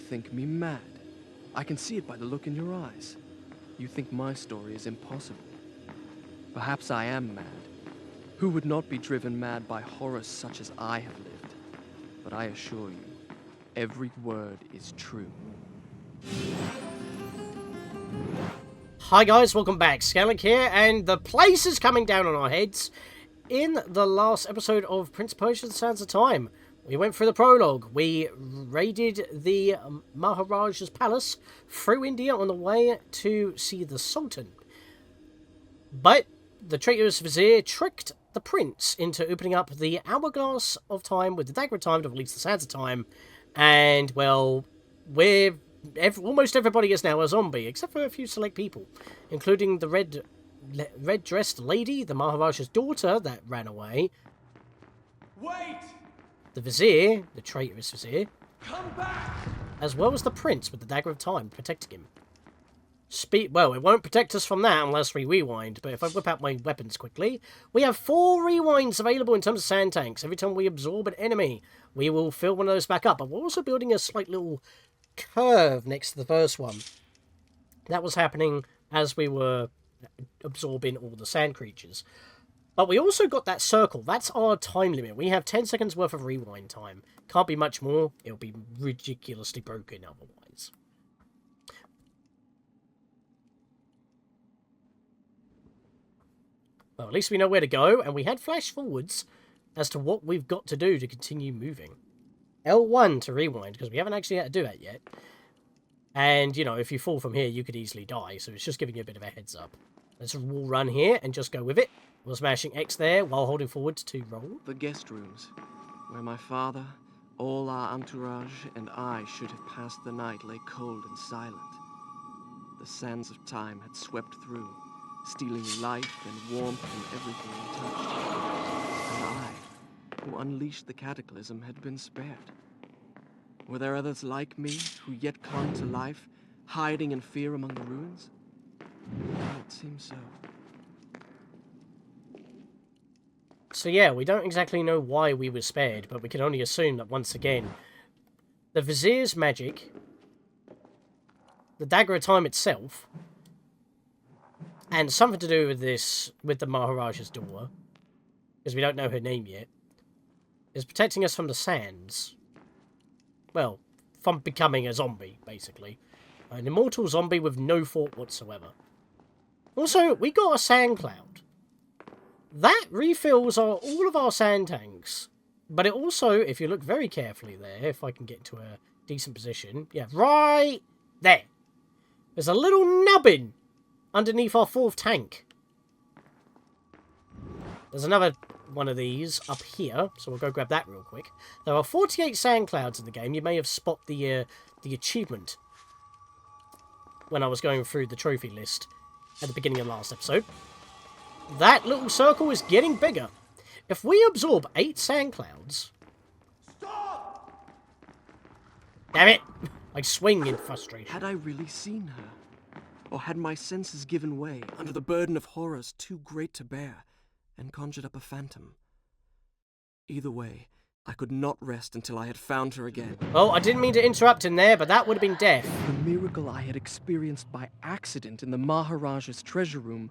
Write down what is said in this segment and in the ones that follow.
think me mad. I can see it by the look in your eyes. You think my story is impossible. Perhaps I am mad. Who would not be driven mad by horrors such as I have lived? But I assure you, every word is true. Hi guys, welcome back. Scatlink here, and the place is coming down on our heads. In the last episode of Prince of Persia: The Sands of Time, we went through the prologue. We raided the Maharajah's palace through India on the way to see the Sultan. But the traitorous vizier tricked the prince into opening up the Hourglass of Time with the Dagger of Time to release the Sands of Time. And, well, almost everybody is now a zombie, except for a few select people, including the red-dressed lady, the Maharajah's daughter that ran away. Wait! The vizier, the traitorous vizier, Come back! as well as the prince with the Dagger of Time protecting him. Well, it won't protect us from that unless we rewind, but if I whip out my weapons quickly, we have 4 rewinds available in terms of sand tanks. Every time we absorb an enemy, we will fill one of those back up. But we're also building a slight little curve next to the first one. That was happening as we were absorbing all the sand creatures. But we also got that circle. That's our time limit. We have 10 seconds worth of rewind time. Can't be much more. It'll be ridiculously broken otherwise. Well, at least we know where to go, and we had flash forwards as to what we've got to do to continue moving. L1 to rewind, because we haven't actually had to do that yet. And, you know, if you fall from here, you could easily die, so it's just giving you a bit of a heads up. Let's wall run here and just go with it. We're smashing X there while holding forward to roll. The guest rooms, where my father, all our entourage, and I should have passed the night lay cold and silent. The sands of time had swept through, stealing life and warmth from everything we touched. And I, who unleashed the cataclysm, had been spared. Were there others like me, who yet clung to life, hiding in fear among the ruins? Well, it seems so. So yeah, we don't exactly know why we were spared, but we can only assume that once again, the vizier's magic, the Dagger of Time itself, and something to do with this, with the Maharajah's daughter, because we don't know her name yet, is protecting us from the sands. Well, from becoming a zombie, basically. An immortal zombie with no thought whatsoever. Also, we got a sand cloud. That refills all of our sand tanks. But it also, if you look very carefully there, if I can get into a decent position, yeah, right there. There's a little nubbin underneath our 4th tank. There's another one of these up here, so we'll go grab that real quick. There are 48 sand clouds in the game. You may have spotted the achievement when I was going through the trophy list at the beginning of last episode. That little circle is getting bigger. If we absorb 8 sand clouds... Stop! Damn it! I swing in frustration. Had I really seen her? Or had my senses given way under the burden of horrors too great to bear, and conjured up a phantom? Either way, I could not rest until I had found her again. Well, I didn't mean to interrupt in there, but that would have been death. The miracle I had experienced by accident in the Maharajah's treasure room,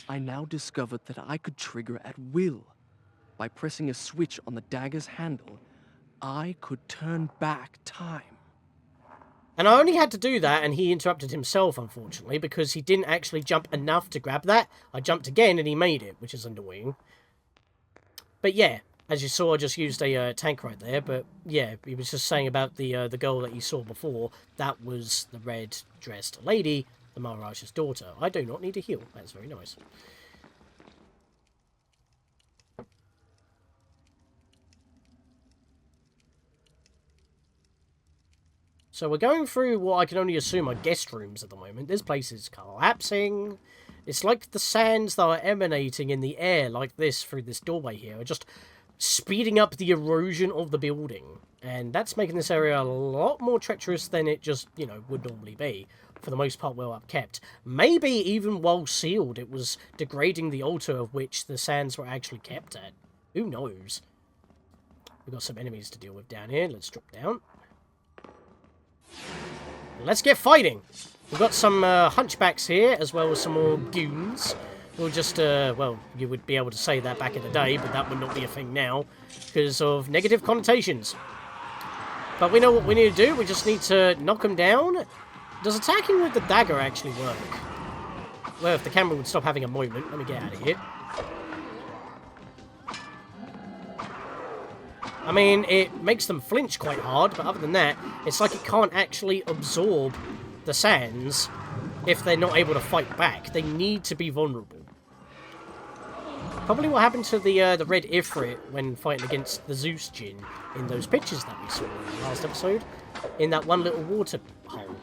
I now discovered that I could trigger at will. By pressing a switch on the dagger's handle, I could turn back time. And I only had to do that, and he interrupted himself, unfortunately, because he didn't actually jump enough to grab that. I jumped again, and he made it, which is annoying. But yeah, as you saw, I just used a tank right there. But yeah, he was just saying about the girl that you saw before. That was the red-dressed lady, the Maharajah's daughter. I do not need to heal. That's very nice. So we're going through what I can only assume are guest rooms at the moment. This place is collapsing. It's like the sands that are emanating in the air like this through this doorway here are just speeding up the erosion of the building. And that's making this area a lot more treacherous than it just, you know, would normally be. For the most part, well upkept. Maybe even while sealed, it was degrading the altar of which the sands were actually kept at. Who knows? We've got some enemies to deal with down here. Let's drop down. Let's get fighting! We've got some hunchbacks here, as well as some more goons. We'll just, well, you would be able to say that back in the day, but that would not be a thing now, because of negative connotations. But we know what we need to do, we just need to knock them down. Does attacking with the dagger actually work? Well, if the camera would stop having a moment, let me get out of here. I mean, it makes them flinch quite hard, but other than that, it's like it can't actually absorb the sands if they're not able to fight back. They need to be vulnerable. Probably what happened to the Red Ifrit when fighting against the Zeus Djinn in those pictures that we saw in the last episode, in that one little water hole.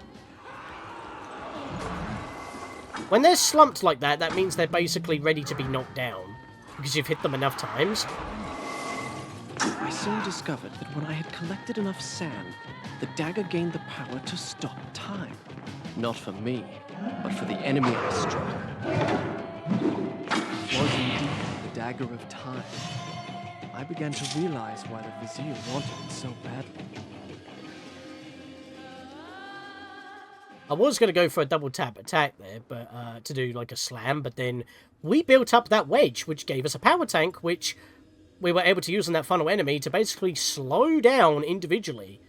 When they're slumped like that, that means they're basically ready to be knocked down, because you've hit them enough times. I soon discovered that when I had collected enough sand, the dagger gained the power to stop time. Not for me, but for the enemy I struck. It was indeed the Dagger of Time. I began to realize why the Vizier wanted it so badly. I was going to go for a double tap attack there, but to do like a slam, but then we built up that wedge, which gave us a power tank, which we were able to use on that final enemy to basically slow down individually.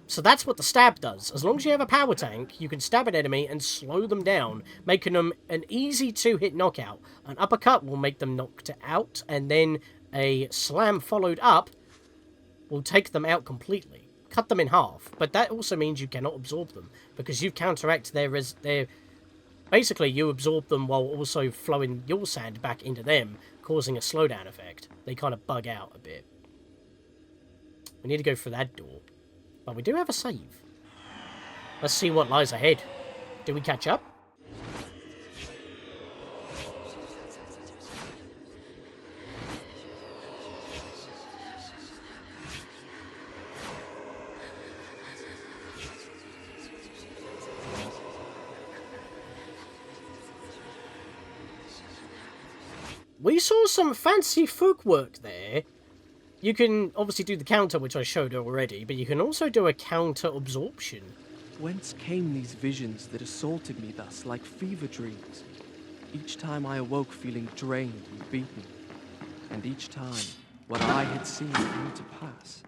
So that's what the stab does. As long as you have a power tank, you can stab an enemy and slow them down, making them an easy two-hit knockout. An uppercut will make them knocked out, and then a slam followed up will take them out completely. Cut them in half. But that also means you cannot absorb them, because you've counteracted their basically, you absorb them while also flowing your sand back into them, causing a slowdown effect. They kind of bug out a bit. We need to go for that door. But we do have a save. Let's see what lies ahead. Do we catch up? We saw some fancy footwork there. You can obviously do the counter, which I showed already, but you can also do a counter absorption. Whence came these visions that assaulted me thus like fever dreams? Each time I awoke feeling drained and beaten, and each time what I had seen came to pass,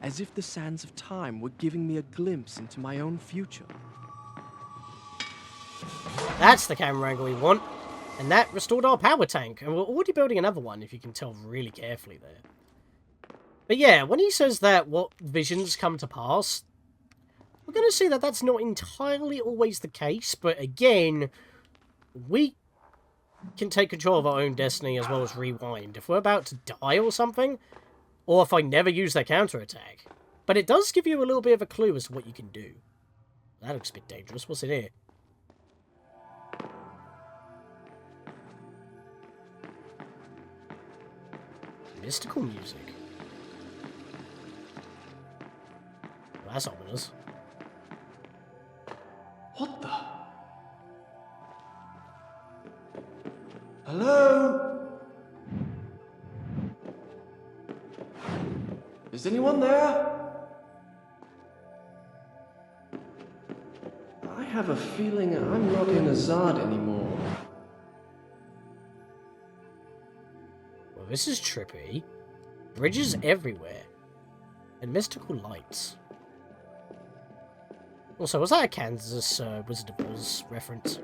as if the sands of time were giving me a glimpse into my own future. That's the camera angle we want. And that restored our power tank. And we're already building another one, if you can tell really carefully there. But yeah, when he says that what visions come to pass, we're going to see that that's not entirely always the case. But again, we can take control of our own destiny as well as rewind. If we're about to die or something, or if I never use that counterattack. But it does give you a little bit of a clue as to what you can do. That looks a bit dangerous. What's in here? Mystical music. Well, that's ominous. What the? Hello? Is anyone there? I have a feeling I'm not in Azad anymore. This is trippy. Bridges everywhere. And mystical lights. Also, was that a Kansas Wizard of Oz reference?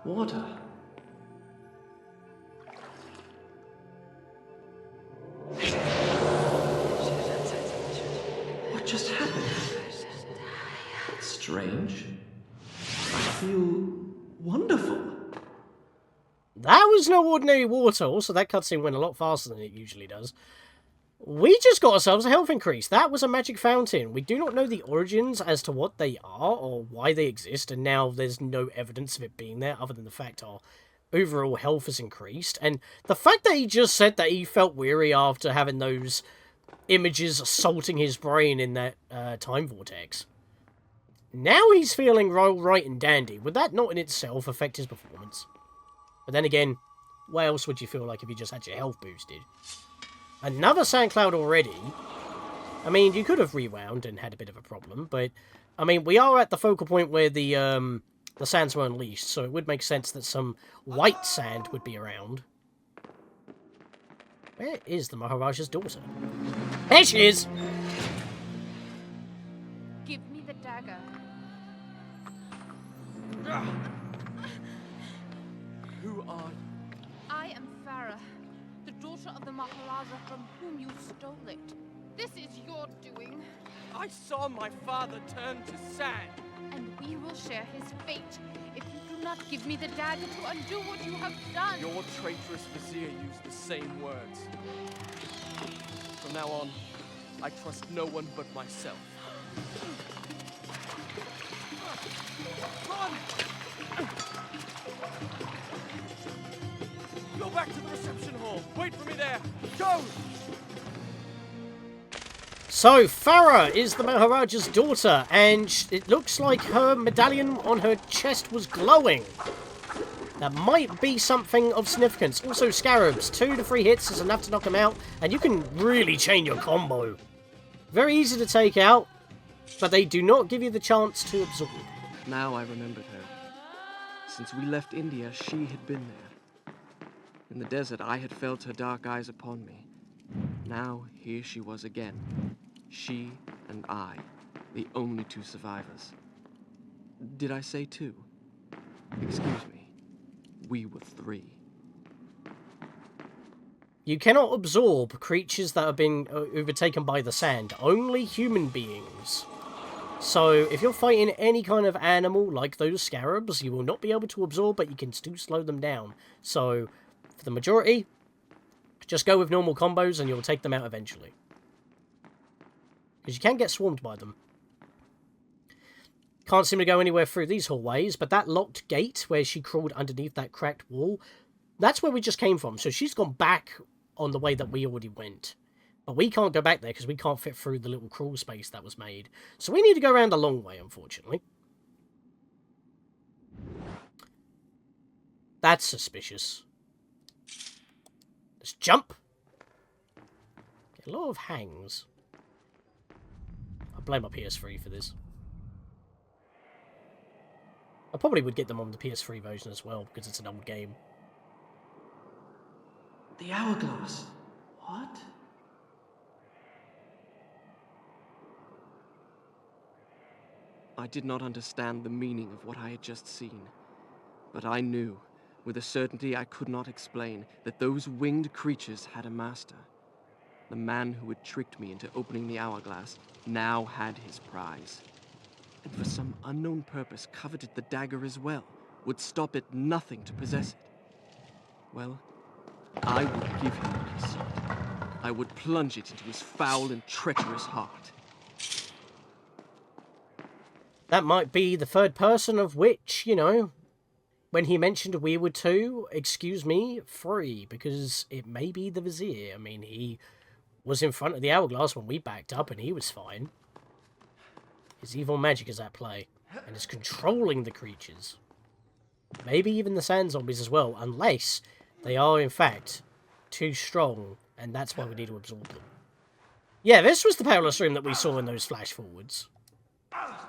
Water. What just happened? It's strange. I feel wonderful. That was no ordinary water. Also, that cutscene went a lot faster than it usually does. We just got ourselves a health increase. That was a magic fountain. We do not know the origins as to what they are or why they exist, and now there's no evidence of it being there other than the fact our overall health has increased. And the fact that he just said that he felt weary after having those images assaulting his brain in that time vortex. Now he's feeling right and dandy. Would that not in itself affect his performance? But then again, what else would you feel like if you just had your health boosted? Another SoundCloud already. I mean, you could have rewound and had a bit of a problem, but I mean, we are at the focal point where the sands were unleashed, so it would make sense that some white sand would be around. Where is the Maharajah's daughter? There she is! Give me the dagger. Who are you? I am Farah, the daughter of the Maharaja from whom you stole it. This is your doing, I saw my father turn to sand. and we will share his fate if you do not give me the dagger to undo what you have done. Your traitorous vizier used the same words. From now on, I trust no one but myself. Run! Go back to the reception hall. Wait for me there. Go! So, Farah is the Maharaja's daughter, and it looks like her medallion on her chest was glowing. That might be something of significance. Also, scarabs. 2 to 3 hits is enough to knock them out, and you can really chain your combo. Very easy to take out, but they do not give you the chance to absorb. Now I remembered her. Since we left India, she had been there. In the desert, I had felt her dark eyes upon me. Now, here she was again. She and I, the only 2 survivors. Did I say 2? Excuse me. We were 3. You cannot absorb creatures that have been overtaken by the sand. Only human beings. So, if you're fighting any kind of animal, like those scarabs, you will not be able to absorb, but you can still slow them down. So, for the majority, just go with normal combos and you'll take them out eventually. Because you can get swarmed by them. Can't seem to go anywhere through these hallways, but that locked gate where she crawled underneath that cracked wall, that's where we just came from. So she's gone back on the way that we already went. But we can't go back there because we can't fit through the little crawl space that was made. So we need to go around the long way, unfortunately. That's suspicious. Let's jump. Get a lot of hangs. I blame my PS3 for this. I probably would get them on the PS3 version as well, because it's an old game. The hourglass. What? I did not understand the meaning of what I had just seen. But I knew, with a certainty I could not explain, that those winged creatures had a master. The man who had tricked me into opening the hourglass now had his prize. And for some unknown purpose coveted the dagger as well, would stop at nothing to possess it. Well, I would give him what he sought. I would plunge it into his foul and treacherous heart. That might be the third person of which, you know, when he mentioned we were 2, excuse me, 3, because it may be the Vizier. I mean, he was in front of the hourglass when we backed up and he was fine. His evil magic is at play, and is controlling the creatures. Maybe even the sand zombies as well, unless they are, in fact, too strong, and that's why we need to absorb them. Yeah, this was the perilous room that we saw in those flash forwards.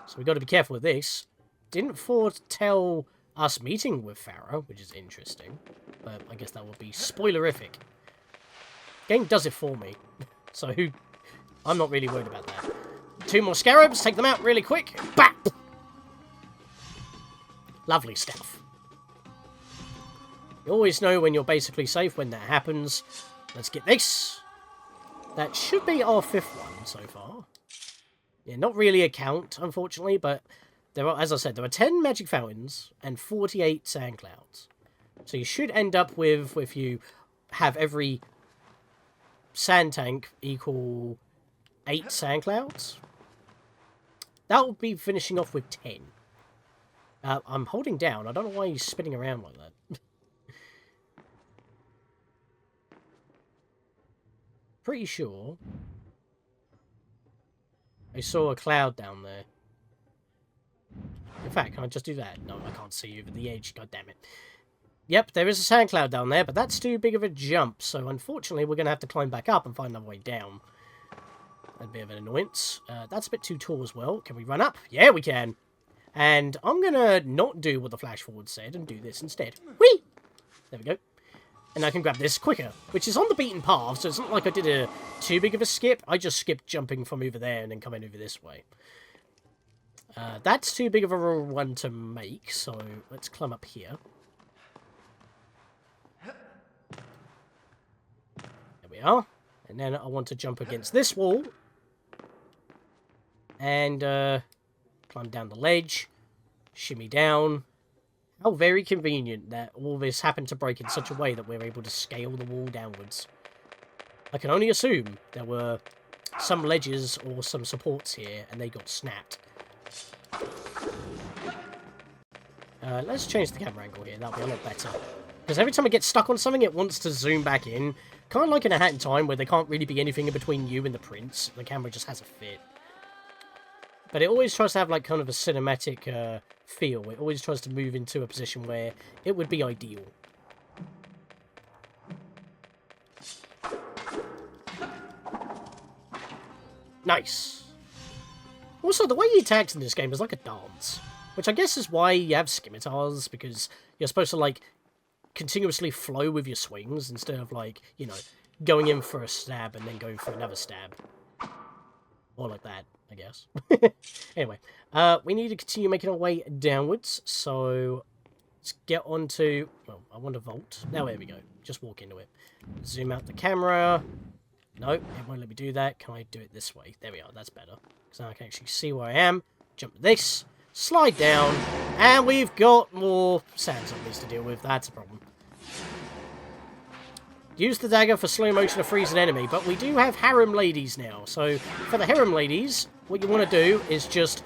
So we've got to be careful with this. Didn't foretell us meeting with Farah, which is interesting, but I guess that would be spoilerific. Game does it for me, so I'm not really worried about that. 2 more scarabs, take them out really quick. Bap! Lovely stuff. You always know when you're basically safe when that happens. Let's get this. That should be our 5th one so far. Yeah, not really a count, unfortunately, but there are, as I said, there are 10 magic fountains and 48 sand clouds. So you should end up with, if you have every sand tank equal 8 sand clouds, that will be finishing off with 10. I'm holding down. I don't know why he's spinning around like that. Pretty sure I saw a cloud down there. In fact, can I just do that? No, I can't see over the edge. God damn it. Yep, there is a sand cloud down there, but that's too big of a jump. So unfortunately, we're going to have to climb back up and find another way down. A bit of an annoyance. That's a bit too tall as well. Can we run up? Yeah, we can. And I'm going to not do what the flash forward said and do this instead. Whee! There we go. And I can grab this quicker, which is on the beaten path, so it's not like I did a too big of a skip. I just skipped jumping from over there and then coming over this way. That's too big of a one to make, so let's climb up here. There we are. And then I want to jump against this wall. And climb down the ledge. Shimmy down. How very convenient that all this happened to break in such a way that we're able to scale the wall downwards. I can only assume there were some ledges or some supports here, and they got snapped. Let's change the camera angle here, that'll be a lot better. Because every time I get stuck on something, it wants to zoom back in. Kind of like in A Hat in Time, where there can't really be anything in between you and the prince. The camera just has a fit. But it always tries to have, like, kind of a cinematic feel. It always tries to move into a position where it would be ideal. Nice. Also, the way he attacks in this game is like a dance. Which I guess is why you have scimitars, because you're supposed to, like, continuously flow with your swings instead of, like, you know, going in for a stab and then going for another stab. Or like that, I guess. Anyway, we need to continue making our way downwards, so let's get on to... Well, I want to vault. Now, there we go. Just walk into it. Zoom out the camera. Nope, it won't let me do that. Can I do it this way? There we are, that's better. Because now I can actually see where I am. Jump this. Slide down, and we've got more sand zombies to deal with. That's a problem. Use the dagger for slow motion to freeze an enemy, but we do have harem ladies now. So, for the harem ladies, what you want to do is just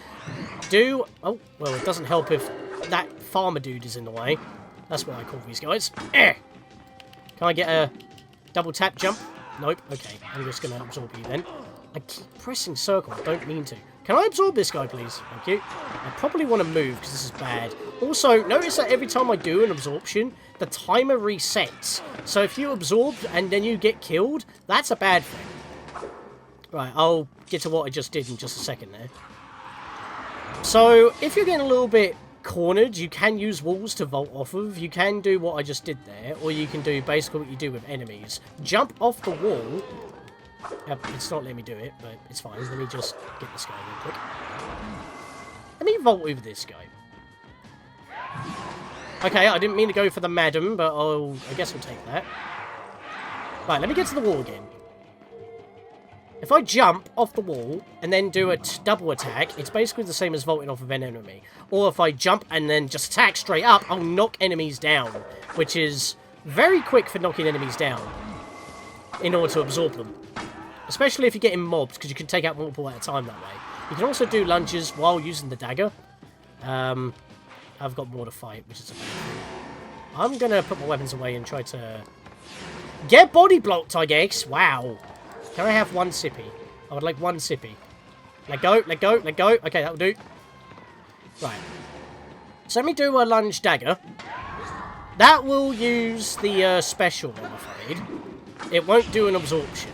do... Oh, well, it doesn't help if that farmer dude is in the way. That's what I call these guys. Can I get a double tap jump? Nope. Okay, I'm just going to absorb you then. I keep pressing circle. I don't mean to. Can I absorb this guy, please? Thank you. I probably want to move, because this is bad. Also, notice that every time I do an absorption, the timer resets. So if you absorb and then you get killed, that's a bad thing. Right, I'll get to what I just did in just a second there. So, if you're getting a little bit cornered, you can use walls to vault off of. You can do what I just did there, or you can do basically what you do with enemies. Jump off the wall. Yep, it's not letting me do it, but it's fine. Let me just get this guy real quick. Let me vault over this guy. Okay, I didn't mean to go for the madam, but I guess I'll take that. Right, let me get to the wall again. If I jump off the wall and then do a double attack, it's basically the same as vaulting off of an enemy. Or if I jump and then just attack straight up, I'll knock enemies down, which is very quick for knocking enemies down in order to absorb them. Especially if you're getting mobbed, because you can take out multiple at a time that way. You can also do lunges while using the dagger. I've got more to fight, which is a bad thing. I'm going to put my weapons away and try to get body blocked, I guess. Wow. Can I have one sippy? I would like one sippy. Let go, let go, let go. Okay, that'll do. Right. So let me do a lunge dagger. That will use the special, I'm afraid. It won't do an absorption.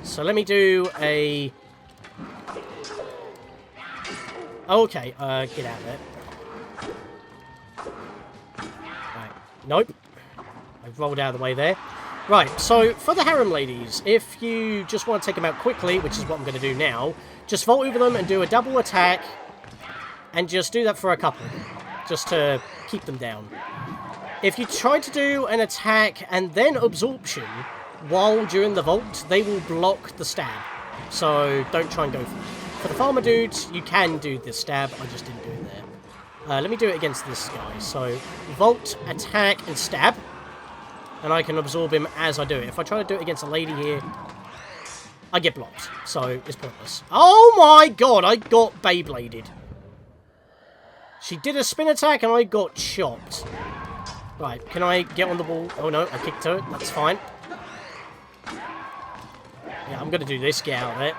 So let me do a... Okay, get out of there. Right, nope. I've rolled out of the way there. Right, so for the harem ladies, if you just want to take them out quickly, which is what I'm going to do now, just vault over them and do a double attack, and just do that for a couple, just to keep them down. If you try to do an attack and then absorption while during the vault, they will block the stab. So don't try and go for it. For the farmer dudes, you can do this stab. I just didn't do it there. Let me do it against this guy. So vault, attack, and stab. And I can absorb him as I do it. If I try to do it against a lady here, I get blocked. So it's pointless. Oh my god, I got Beybladed. She did a spin attack and I got chopped. Right, can I get on the wall? Oh no, I kicked her. That's fine. Yeah, I'm going to do this. Get out of it.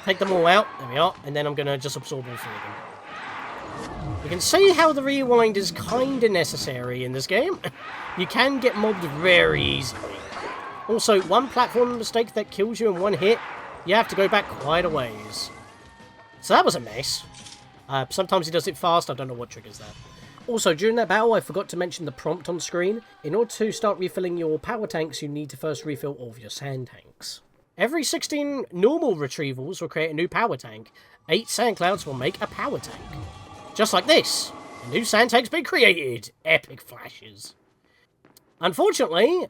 Take them all out. There we are. And then I'm going to just absorb all three of them. You can see how the rewind is kind of necessary in this game. You can get mobbed very easily. Also, one platform mistake that kills you in one hit, you have to go back quite a ways. So that was a mess. Sometimes he does it fast, I don't know what triggers that. Also, during that battle, I forgot to mention the prompt on screen. In order to start refilling your power tanks, you need to first refill all of your sand tanks. Every 16 normal retrievals will create a new power tank. 8 sand clouds will make a power tank. Just like this. A new sand tank's been created. Epic flashes. Unfortunately,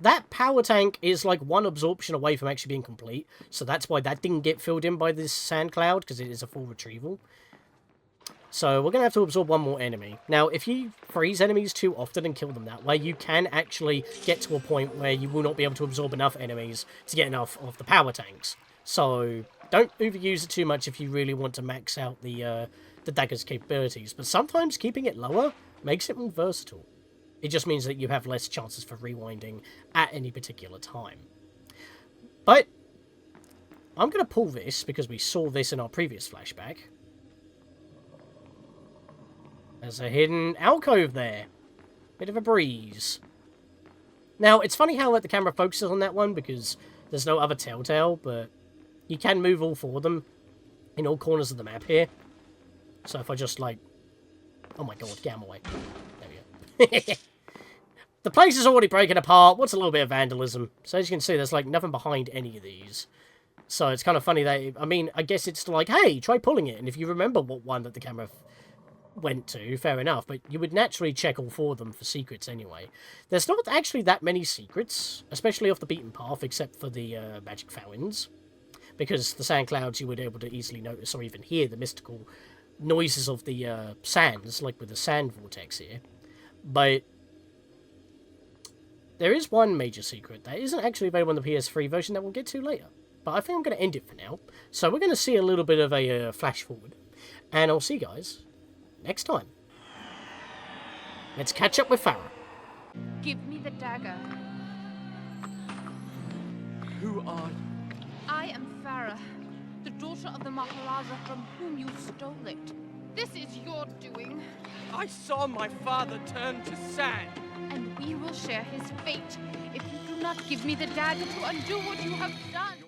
that power tank is like 1 absorption away from actually being complete. So that's why that didn't get filled in by this sand cloud, because it is a full retrieval. So we're going to have to absorb 1 more enemy. Now, if you freeze enemies too often and kill them that way, you can actually get to a point where you will not be able to absorb enough enemies to get enough of the power tanks. So don't overuse it too much if you really want to max out the dagger's capabilities. But sometimes keeping it lower makes it more versatile. It just means that you have less chances for rewinding at any particular time. But I'm going to pull this because we saw this in our previous flashback. There's a hidden alcove there. Bit of a breeze. Now, it's funny how the camera focuses on that one because there's no other telltale, but you can move all 4 of them in all corners of the map here. So if I just, like... Oh my god, get out of my way. There we go. The place is already breaking apart. What's a little bit of vandalism? So as you can see, there's, like, nothing behind any of these. So it's kind of funny that... I mean, I guess it's like, hey, try pulling it. And if you remember what one that the camera went to, fair enough, but you would naturally check all 4 of them for secrets anyway. There's not actually that many secrets, especially off the beaten path, except for the magic fountains, because the sand clouds you would be able to easily notice or even hear the mystical noises of the sands, like with the sand vortex here. But there is one major secret that isn't actually available on the PS3 version that we'll get to later, but I think I'm going to end it for now. So we're going to see a little bit of a flash forward, and I'll see you guys next time. Let's catch up with Farah. Give me the dagger. Who are you? I am Farah, the daughter of the Maharajah from whom you stole it. This is your doing, I saw my father turn to sand. and we will share his fate if you do not give me the dagger to undo what you have done.